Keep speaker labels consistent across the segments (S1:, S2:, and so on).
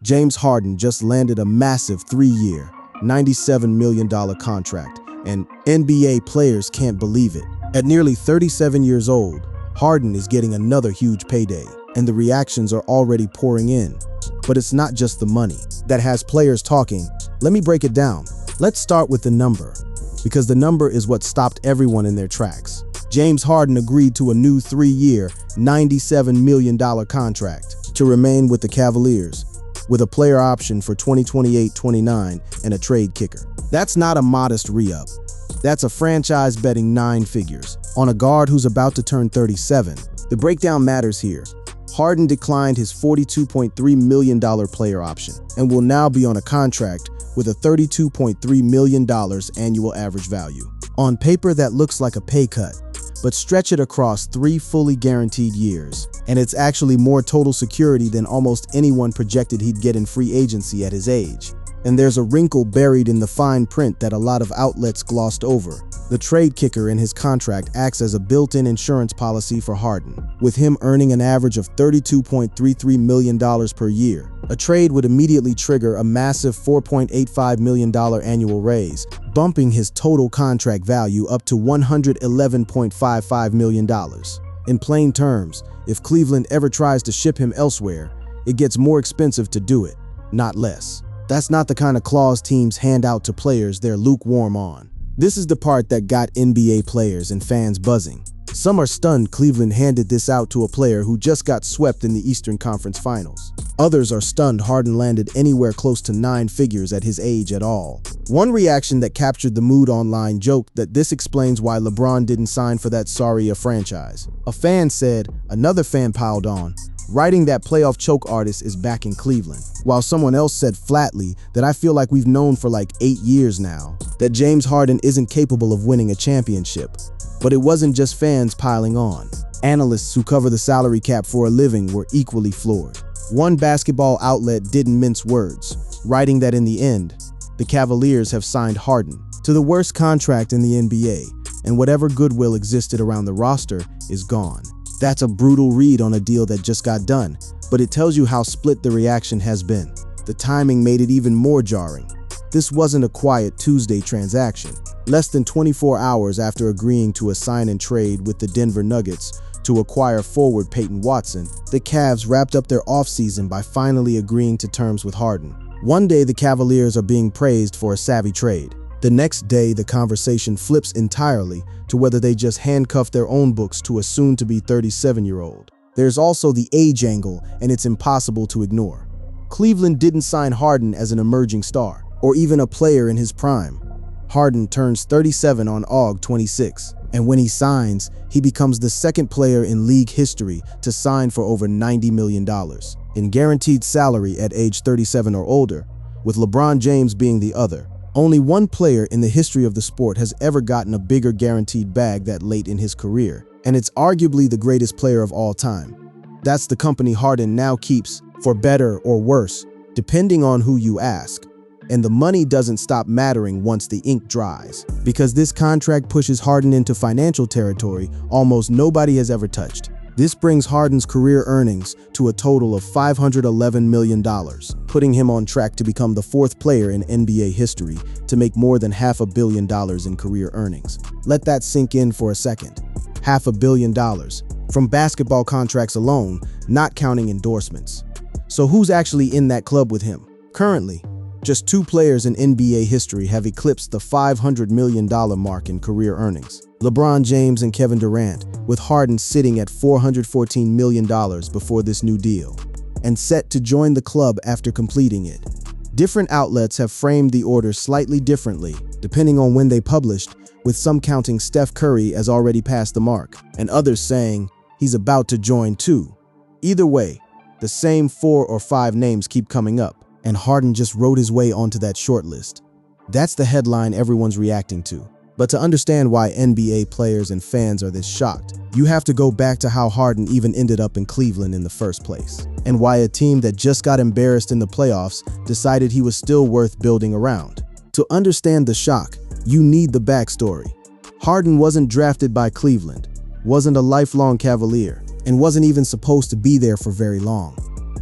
S1: James Harden just landed a massive 3-year, $97 million contract, and NBA players can't believe it. At nearly 37 years old, Harden is getting another huge payday, and the reactions are already pouring in. But it's not just the money that has players talking. Let me break it down. Let's start with the number, because the number is what stopped everyone in their tracks. James Harden agreed to a new 3-year, $97 million contract to remain with the Cavaliers, with a player option for 2028-29 and a trade kicker. That's not a modest re-up. That's a franchise betting 9 figures on a guard who's about to turn 37. The breakdown matters here. Harden declined his $42.3 million player option and will now be on a contract with a $32.3 million annual average value. On paper, that looks like a pay cut, but stretch it across 3 fully guaranteed years, and it's actually more total security than almost anyone projected he'd get in free agency at his age. And there's a wrinkle buried in the fine print that a lot of outlets glossed over. The trade kicker in his contract acts as a built-in insurance policy for Harden, with him earning an average of $32.33 million per year. A trade would immediately trigger a massive $4.85 million annual raise, bumping his total contract value up to $111.55 million. In plain terms, if Cleveland ever tries to ship him elsewhere, it gets more expensive to do it, not less. That's not the kind of clause teams hand out to players they're lukewarm on. This is the part that got NBA players and fans buzzing. Some are stunned Cleveland handed this out to a player who just got swept in the Eastern Conference Finals. Others are stunned Harden landed anywhere close to 9 figures at his age at all. One reaction that captured the mood online joked that this explains why LeBron didn't sign for that sorry franchise. A fan said, another fan piled on, writing that playoff choke artist is back in Cleveland, while someone else said flatly that I feel like we've known for like 8 years now that James Harden isn't capable of winning a championship. But it wasn't just fans piling on. Analysts who cover the salary cap for a living were equally floored. One basketball outlet didn't mince words, writing that in the end, the Cavaliers have signed Harden to the worst contract in the NBA, and whatever goodwill existed around the roster is gone. That's a brutal read on a deal that just got done, but it tells you how split the reaction has been. The timing made it even more jarring. This wasn't a quiet Tuesday transaction. Less than 24 hours after agreeing to a sign and trade with the Denver Nuggets to acquire forward Peyton Watson, the Cavs wrapped up their offseason by finally agreeing to terms with Harden. One day the Cavaliers are being praised for a savvy trade. The next day the conversation flips entirely to whether they just handcuff their own books to a soon-to-be 37-year-old. There's also the age angle, and it's impossible to ignore. Cleveland didn't sign Harden as an emerging star, or even a player in his prime. Harden turns 37 on August 26, and when he signs, he becomes the second player in league history to sign for over $90 million in guaranteed salary at age 37 or older, with LeBron James being the other. Only one player in the history of the sport has ever gotten a bigger guaranteed bag that late in his career, and it's arguably the greatest player of all time. That's the company Harden now keeps, for better or worse, depending on who you ask. And the money doesn't stop mattering once the ink dries, because this contract pushes Harden into financial territory almost nobody has ever touched. This brings Harden's career earnings to a total of $511 million, putting him on track to become the 4th player in NBA history to make more than $500 million in career earnings. Let that sink in for a second. $500 million from basketball contracts alone, not counting endorsements. So who's actually in that club with him? Currently, just 2 players in NBA history have eclipsed the $500 million mark in career earnings: LeBron James and Kevin Durant, with Harden sitting at $414 million before this new deal, and set to join the club after completing it. Different outlets have framed the order slightly differently, depending on when they published, with some counting Steph Curry as already past the mark, and others saying he's about to join too. Either way, the same 4 or 5 names keep coming up, and Harden just rode his way onto that short list. That's the headline everyone's reacting to. But to understand why NBA players and fans are this shocked, you have to go back to how Harden even ended up in Cleveland in the first place, and why a team that just got embarrassed in the playoffs decided he was still worth building around. To understand the shock, you need the backstory. Harden wasn't drafted by Cleveland, wasn't a lifelong Cavalier, and wasn't even supposed to be there for very long.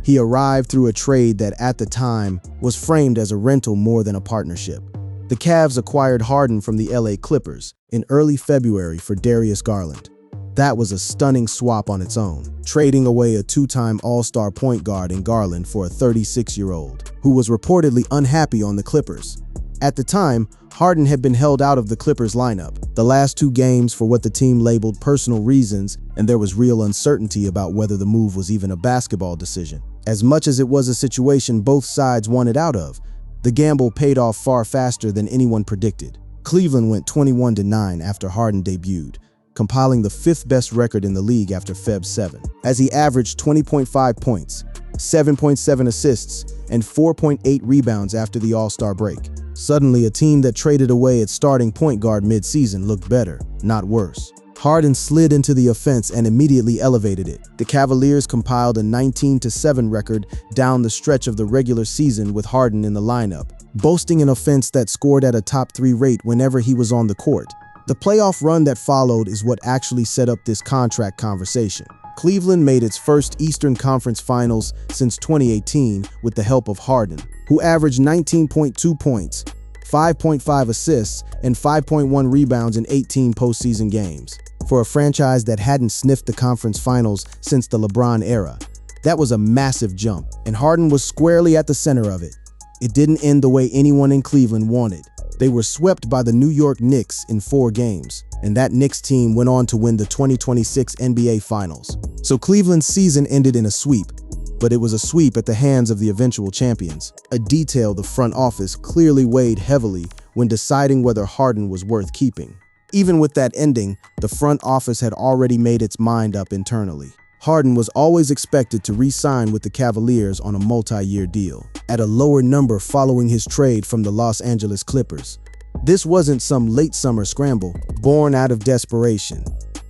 S1: He arrived through a trade that, at the time, was framed as a rental more than a partnership. The Cavs acquired Harden from the LA Clippers in early February for Darius Garland. That was a stunning swap on its own, trading away a two-time All-Star point guard in Garland for a 36-year-old, who was reportedly unhappy on the Clippers. At the time, Harden had been held out of the Clippers lineup, the last two games for what the team labeled personal reasons, and there was real uncertainty about whether the move was even a basketball decision. As much as it was a situation both sides wanted out of, the gamble paid off far faster than anyone predicted. Cleveland went 21-9 after Harden debuted, compiling the fifth best record in the league after Feb 7, as he averaged 20.5 points, 7.7 assists, and 4.8 rebounds after the All-Star break. Suddenly, a team that traded away its starting point guard mid-season looked better, not worse. Harden slid into the offense and immediately elevated it. The Cavaliers compiled a 19-7 record down the stretch of the regular season with Harden in the lineup, boasting an offense that scored at a top-3 rate whenever he was on the court. The playoff run that followed is what actually set up this contract conversation. Cleveland made its first Eastern Conference Finals since 2018 with the help of Harden, who averaged 19.2 points, 5.5 assists, and 5.1 rebounds in 18 postseason games. For a franchise that hadn't sniffed the conference finals since the LeBron era, that was a massive jump, and Harden was squarely at the center of it. It didn't end the way anyone in Cleveland wanted. They were swept by the New York Knicks in 4 games, and that Knicks team went on to win the 2026 NBA Finals. So Cleveland's season ended in a sweep, but it was a sweep at the hands of the eventual champions, a detail the front office clearly weighed heavily when deciding whether Harden was worth keeping. Even with that ending, the front office had already made its mind up internally. Harden was always expected to re-sign with the Cavaliers on a multi-year deal, at a lower number following his trade from the Los Angeles Clippers. This wasn't some late summer scramble, born out of desperation.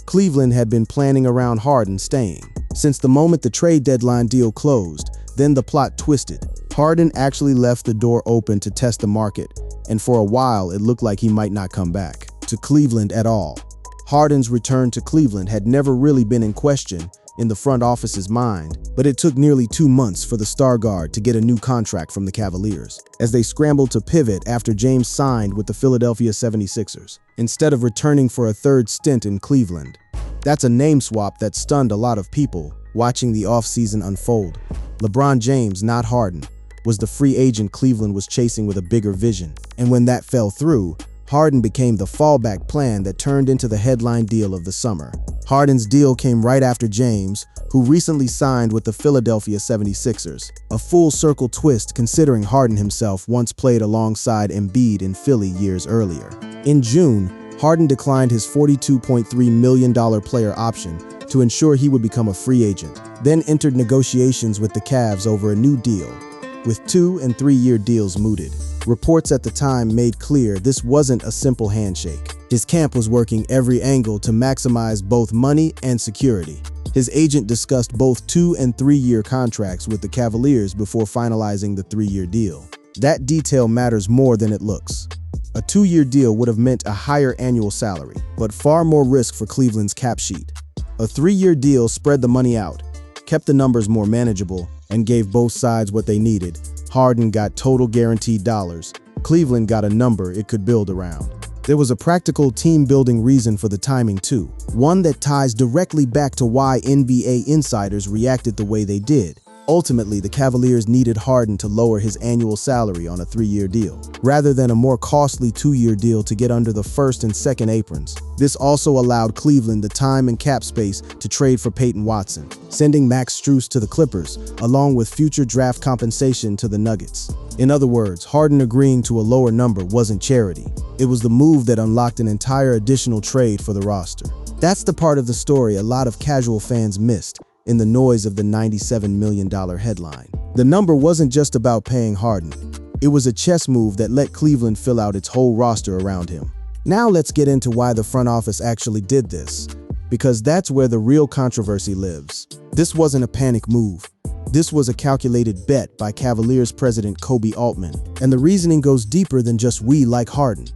S1: Cleveland had been planning around Harden staying. Since the moment the trade deadline deal closed, then the plot twisted. Harden actually left the door open to test the market, and for a while it looked like he might not come back to Cleveland at all. Harden's return to Cleveland had never really been in question in the front office's mind, but it took nearly 2 months for the star guard to get a new contract from the Cavaliers, as they scrambled to pivot after James signed with the Philadelphia 76ers, instead of returning for a third stint in Cleveland. That's a name swap that stunned a lot of people watching the offseason unfold. LeBron James, not Harden, was the free agent Cleveland was chasing with a bigger vision, and when that fell through, Harden became the fallback plan that turned into the headline deal of the summer. Harden's deal came right after James, who recently signed with the Philadelphia 76ers. A full circle twist considering Harden himself once played alongside Embiid in Philly years earlier. In June, Harden declined his $42.3 million player option to ensure he would become a free agent, then entered negotiations with the Cavs over a new deal, with 2- and 3-year deals mooted. Reports at the time made clear this wasn't a simple handshake. His camp was working every angle to maximize both money and security. His agent discussed both 2- and 3-year contracts with the Cavaliers before finalizing the 3-year deal. That detail matters more than it looks. A 2-year deal would have meant a higher annual salary, but far more risk for Cleveland's cap sheet. A 3-year deal spread the money out, kept the numbers more manageable, and gave both sides what they needed. Harden got total guaranteed dollars. Cleveland got a number it could build around. There was a practical team-building reason for the timing too, one that ties directly back to why NBA insiders reacted the way they did. Ultimately, the Cavaliers needed Harden to lower his annual salary on a 3-year deal, rather than a more costly 2-year deal to get under the first and second aprons. This also allowed Cleveland the time and cap space to trade for Peyton Watson, sending Max Strus to the Clippers, along with future draft compensation to the Nuggets. In other words, Harden agreeing to a lower number wasn't charity. It was the move that unlocked an entire additional trade for the roster. That's the part of the story a lot of casual fans missed in the noise of the $97 million headline. The number wasn't just about paying Harden. It was a chess move that let Cleveland fill out its whole roster around him. Now let's get into why the front office actually did this, because that's where the real controversy lives. This wasn't a panic move. This was a calculated bet by Cavaliers president Kobe Altman, and the reasoning goes deeper than just "we like Harden."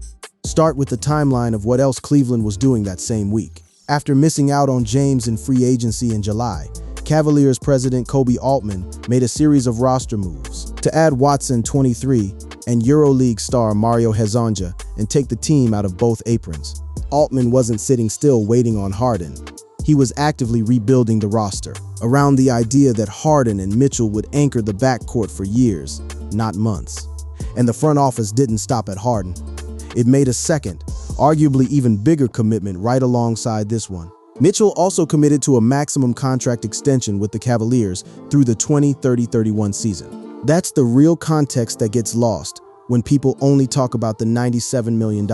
S1: Start with the timeline of what else Cleveland was doing that same week. After missing out on James in free agency in July, Cavaliers president Kobe Altman made a series of roster moves to add Watson, 23, and EuroLeague star Mario Hezonja and take the team out of both aprons. Altman wasn't sitting still waiting on Harden. He was actively rebuilding the roster around the idea that Harden and Mitchell would anchor the backcourt for years, not months. And the front office didn't stop at Harden. It made a second, arguably even bigger commitment right alongside this one. Mitchell also committed to a maximum contract extension with the Cavaliers through the 2030-31 season. That's the real context that gets lost when people only talk about the $97 million.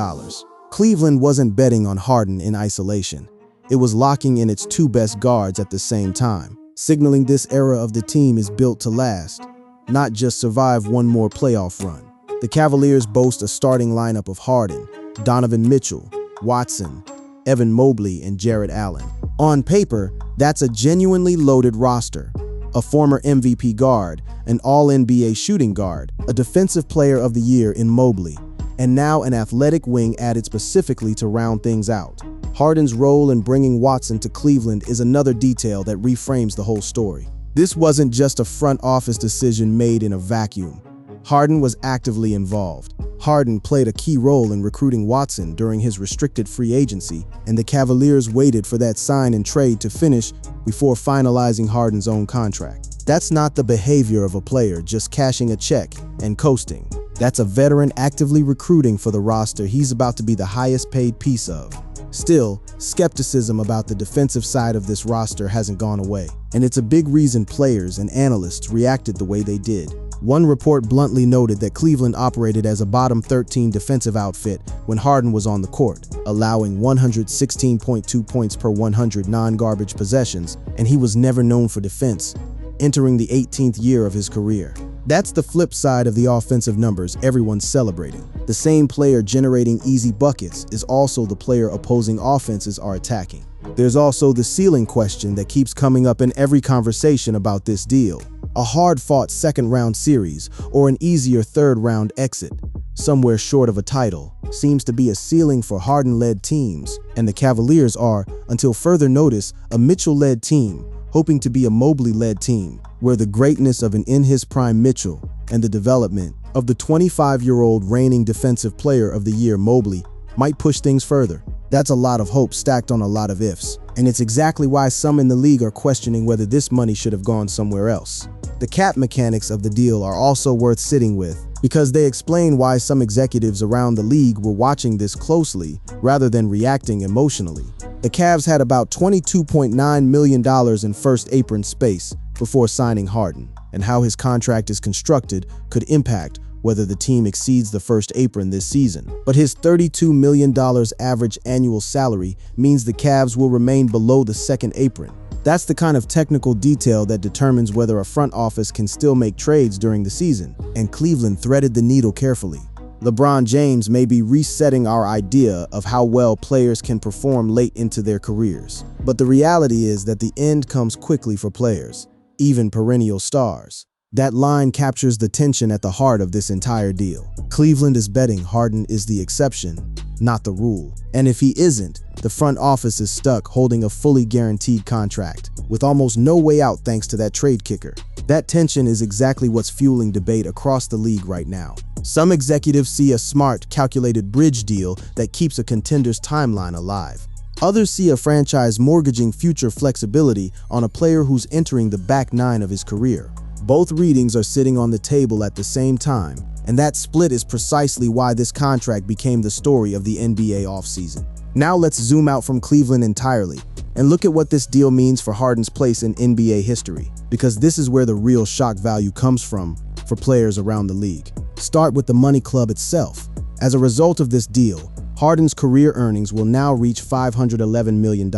S1: Cleveland wasn't betting on Harden in isolation. It was locking in its two best guards at the same time, signaling this era of the team is built to last, not just survive one more playoff run. The Cavaliers boast a starting lineup of Harden, Donovan Mitchell, Watson, Evan Mobley, and Jarrett Allen. On paper, that's a genuinely loaded roster. A former MVP guard, an All-NBA shooting guard, a Defensive Player of the Year in Mobley, and now an athletic wing added specifically to round things out. Harden's role in bringing Watson to Cleveland is another detail that reframes the whole story. This wasn't just a front office decision made in a vacuum. Harden was actively involved. Harden played a key role in recruiting Watson during his restricted free agency, and the Cavaliers waited for that sign and trade to finish before finalizing Harden's own contract. That's not the behavior of a player just cashing a check and coasting. That's a veteran actively recruiting for the roster he's about to be the highest paid piece of. Still, skepticism about the defensive side of this roster hasn't gone away, and it's a big reason players and analysts reacted the way they did. One report bluntly noted that Cleveland operated as a bottom 13 defensive outfit when Harden was on the court, allowing 116.2 points per 100 non-garbage possessions, and he was never known for defense, entering the 18th year of his career. That's the flip side of the offensive numbers everyone's celebrating. The same player generating easy buckets is also the player opposing offenses are attacking. There's also the ceiling question that keeps coming up in every conversation about this deal. A hard-fought second-round series or an easier third-round exit, somewhere short of a title, seems to be a ceiling for Harden-led teams, and the Cavaliers are, until further notice, a Mitchell-led team, hoping to be a Mobley-led team, where the greatness of an in-his-prime Mitchell and the development of the 25-year-old reigning Defensive Player of the Year Mobley might push things further. That's a lot of hope stacked on a lot of ifs, and it's exactly why some in the league are questioning whether this money should have gone somewhere else. The cap mechanics of the deal are also worth sitting with, because they explain why some executives around the league were watching this closely rather than reacting emotionally. The Cavs had about $22.9 million in first apron space before signing Harden, and how his contract is constructed could impact whether the team exceeds the first apron this season. But his $32 million average annual salary means the Cavs will remain below the second apron. That's the kind of technical detail that determines whether a front office can still make trades during the season, and Cleveland threaded the needle carefully. LeBron James may be resetting our idea of how well players can perform late into their careers. But the reality is that the end comes quickly for players, even perennial stars. That line captures the tension at the heart of this entire deal. Cleveland is betting Harden is the exception, not the rule. And if he isn't, the front office is stuck holding a fully guaranteed contract, with almost no way out thanks to that trade kicker. That tension is exactly what's fueling debate across the league right now. Some executives see a smart, calculated bridge deal that keeps a contender's timeline alive. Others see a franchise mortgaging future flexibility on a player who's entering the back nine of his career. Both readings are sitting on the table at the same time, and that split is precisely why this contract became the story of the NBA offseason. Now let's zoom out from Cleveland entirely and look at what this deal means for Harden's place in NBA history, because this is where the real shock value comes from for players around the league. Start with the money club itself. As a result of this deal, Harden's career earnings will now reach $511 million,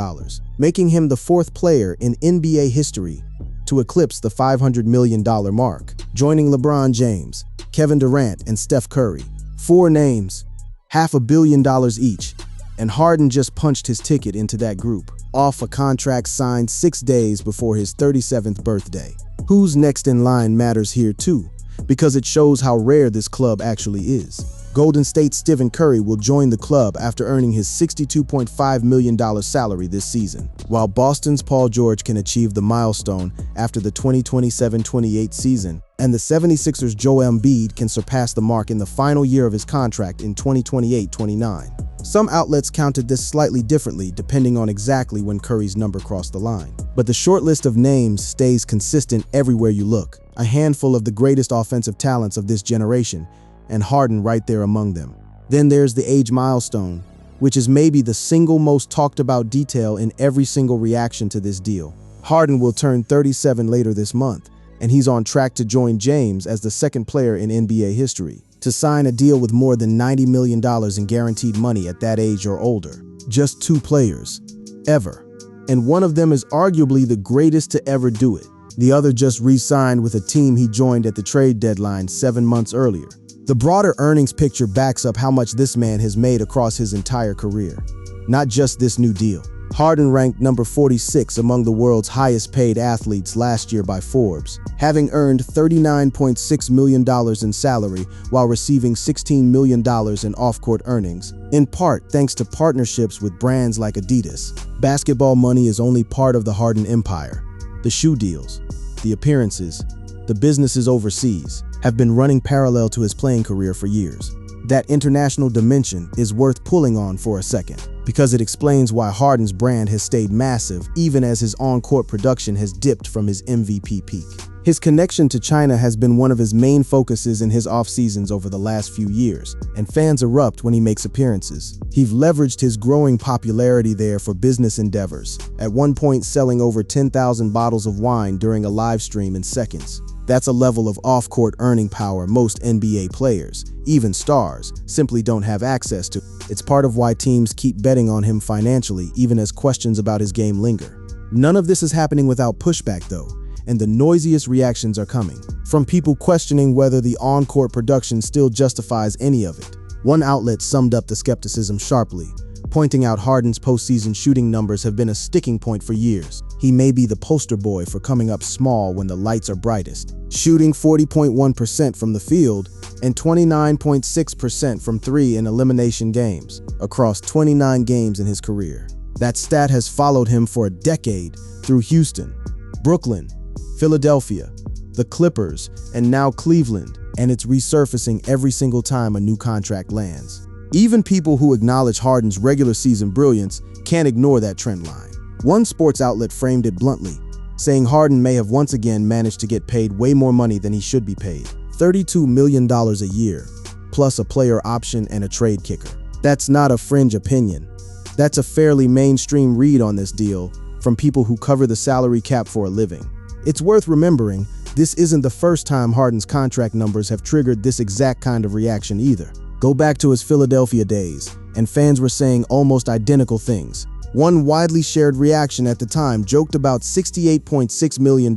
S1: making him the fourth player in NBA history to eclipse the $500 million mark, joining LeBron James, Kevin Durant, and Steph Curry. Four names, $500 million each, and Harden just punched his ticket into that group, off a contract signed 6 days before his 37th birthday. Who's next in line matters here too, because it shows how rare this club actually is. Golden State's Stephen Curry will join the club after earning his $62.5 million salary this season, while Boston's Paul George can achieve the milestone after the 2027-28 season, and the 76ers' Joel Embiid can surpass the mark in the final year of his contract in 2028-29. Some outlets counted this slightly differently depending on exactly when Curry's number crossed the line. But the short list of names stays consistent everywhere you look. A handful of the greatest offensive talents of this generation, and Harden right there among them. Then there's the age milestone, which is maybe the single most talked about detail in every single reaction to this deal. Harden will turn 37 later this month, and he's on track to join James as the second player in NBA history to sign a deal with more than $90 million in guaranteed money at that age or older. Just 2 players, ever. And one of them is arguably the greatest to ever do it. The other just re-signed with a team he joined at the trade deadline 7 months earlier. The broader earnings picture backs up how much this man has made across his entire career, not just this new deal. Harden ranked number 46 among the world's highest paid athletes last year by Forbes, having earned $39.6 million in salary while receiving $16 million in off-court earnings, in part thanks to partnerships with brands like Adidas. Basketball money is only part of the Harden empire. The shoe deals, the appearances, the businesses overseas have been running parallel to his playing career for years. That international dimension is worth pulling on for a second, because it explains why Harden's brand has stayed massive even as his on-court production has dipped from his MVP peak. His connection to China has been one of his main focuses in his off-seasons over the last few years, and fans erupt when he makes appearances. He's leveraged his growing popularity there for business endeavors, at one point selling over 10,000 bottles of wine during a live stream in seconds. That's a level of off-court earning power most NBA players, even stars, simply don't have access to. It's part of why teams keep betting on him financially, even as questions about his game linger. None of this is happening without pushback, though, and the noisiest reactions are coming from people questioning whether the on-court production still justifies any of it. One outlet summed up the skepticism sharply, pointing out Harden's postseason shooting numbers have been a sticking point for years. He may be the poster boy for coming up small when the lights are brightest, shooting 40.1% from the field and 29.6% from 3 in elimination games across 29 games in his career. That stat has followed him for a decade through Houston, Brooklyn, Philadelphia, the Clippers, and now Cleveland, and it's resurfacing every single time a new contract lands. Even people who acknowledge Harden's regular season brilliance can't ignore that trend line. One sports outlet framed it bluntly, saying Harden may have once again managed to get paid way more money than he should be paid. $32 million a year, plus a player option and a trade kicker. That's not a fringe opinion. That's a fairly mainstream read on this deal from people who cover the salary cap for a living. It's worth remembering, this isn't the first time Harden's contract numbers have triggered this exact kind of reaction either. Go back to his Philadelphia days, and fans were saying almost identical things. One widely shared reaction at the time joked about $68.6 million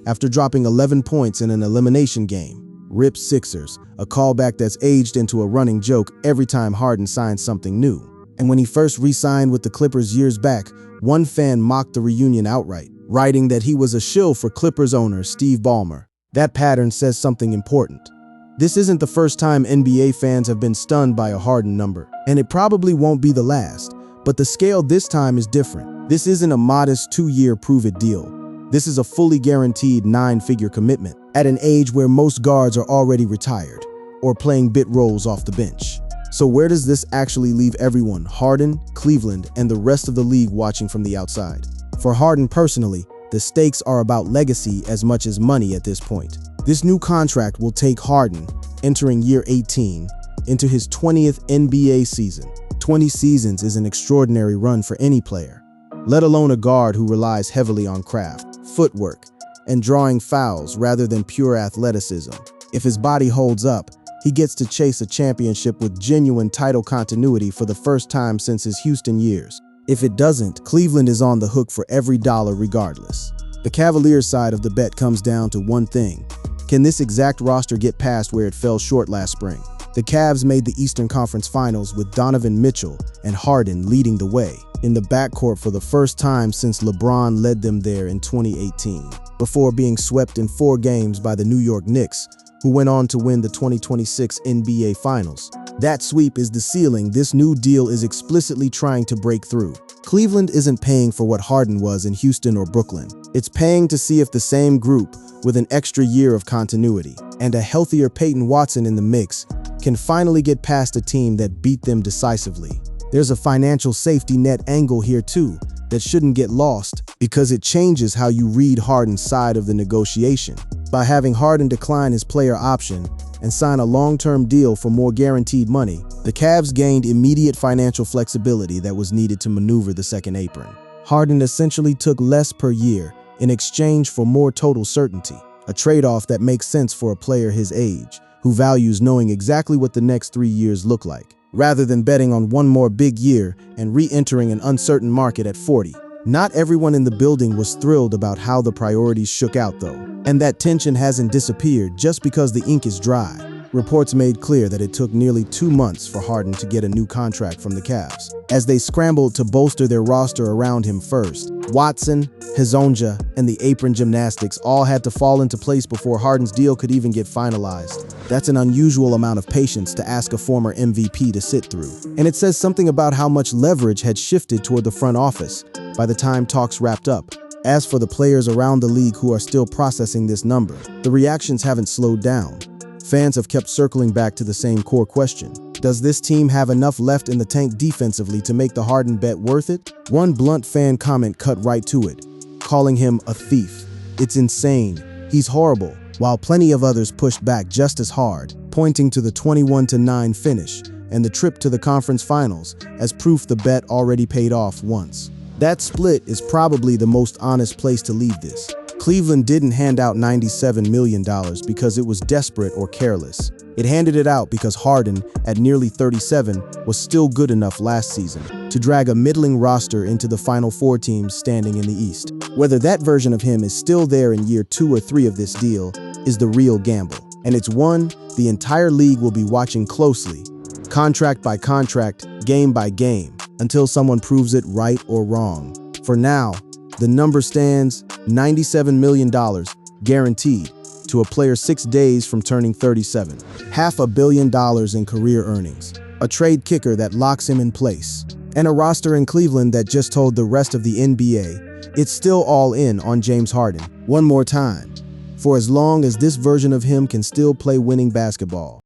S1: after dropping 11 points in an elimination game. Rip Sixers, a callback that's aged into a running joke every time Harden signs something new. And when he first re-signed with the Clippers years back, one fan mocked the reunion outright, writing that he was a shill for Clippers owner Steve Ballmer. That pattern says something important. This isn't the first time NBA fans have been stunned by a Harden number, and it probably won't be the last. But the scale this time is different. This isn't a modest 2-year prove-it deal. This is a fully guaranteed 9-figure commitment at an age where most guards are already retired or playing bit roles off the bench. So where does this actually leave everyone, Harden, Cleveland, and the rest of the league watching from the outside? For Harden personally, the stakes are about legacy as much as money at this point. This new contract will take Harden, entering year 18, into his 20th NBA season. 20 seasons is an extraordinary run for any player, let alone a guard who relies heavily on craft, footwork, and drawing fouls rather than pure athleticism. If his body holds up, he gets to chase a championship with genuine title continuity for the first time since his Houston years. If it doesn't, Cleveland is on the hook for every dollar regardless. The Cavaliers side of the bet comes down to one thing. Can this exact roster get past where it fell short last spring? The Cavs made the Eastern Conference Finals with Donovan Mitchell and Harden leading the way in the backcourt for the first time since LeBron led them there in 2018, before being swept in 4 games by the New York Knicks, who went on to win the 2026 NBA Finals. That sweep is the ceiling this new deal is explicitly trying to break through. Cleveland isn't paying for what Harden was in Houston or Brooklyn. It's paying to see if the same group, with an extra year of continuity and a healthier Peyton Watson in the mix, can finally get past a team that beat them decisively. There's a financial safety net angle here too that shouldn't get lost because it changes how you read Harden's side of the negotiation. By having Harden decline his player option and sign a long-term deal for more guaranteed money, the Cavs gained immediate financial flexibility that was needed to maneuver the second apron. Harden essentially took less per year in exchange for more total certainty, a trade-off that makes sense for a player his age, who values knowing exactly what the next 3 years look like, rather than betting on one more big year and re-entering an uncertain market at 40. Not everyone in the building was thrilled about how the priorities shook out though, and that tension hasn't disappeared just because the ink is dry. Reports made clear that it took nearly 2 months for Harden to get a new contract from the Cavs, as they scrambled to bolster their roster around him first. Watson, Hezonja, and the apron gymnastics all had to fall into place before Harden's deal could even get finalized. That's an unusual amount of patience to ask a former MVP to sit through. And it says something about how much leverage had shifted toward the front office by the time talks wrapped up. As for the players around the league who are still processing this number, the reactions haven't slowed down. Fans have kept circling back to the same core question. Does this team have enough left in the tank defensively to make the Harden bet worth it? One blunt fan comment cut right to it, calling him a thief. It's insane. He's horrible. While plenty of others pushed back just as hard, pointing to the 21-9 finish and the trip to the conference finals as proof the bet already paid off once. That split is probably the most honest place to leave this. Cleveland didn't hand out $97 million because it was desperate or careless. It handed it out because Harden, at nearly 37, was still good enough last season to drag a middling roster into the Final Four teams standing in the East. Whether that version of him is still there in year 2 or 3 of this deal is the real gamble. And it's one the entire league will be watching closely, contract by contract, game by game, until someone proves it right or wrong. For now, the number stands $97 million, guaranteed, to a player 6 days from turning 37. $500 million in career earnings, a trade kicker that locks him in place, and a roster in Cleveland that just told the rest of the NBA it's still all in on James Harden. One more time, for as long as this version of him can still play winning basketball.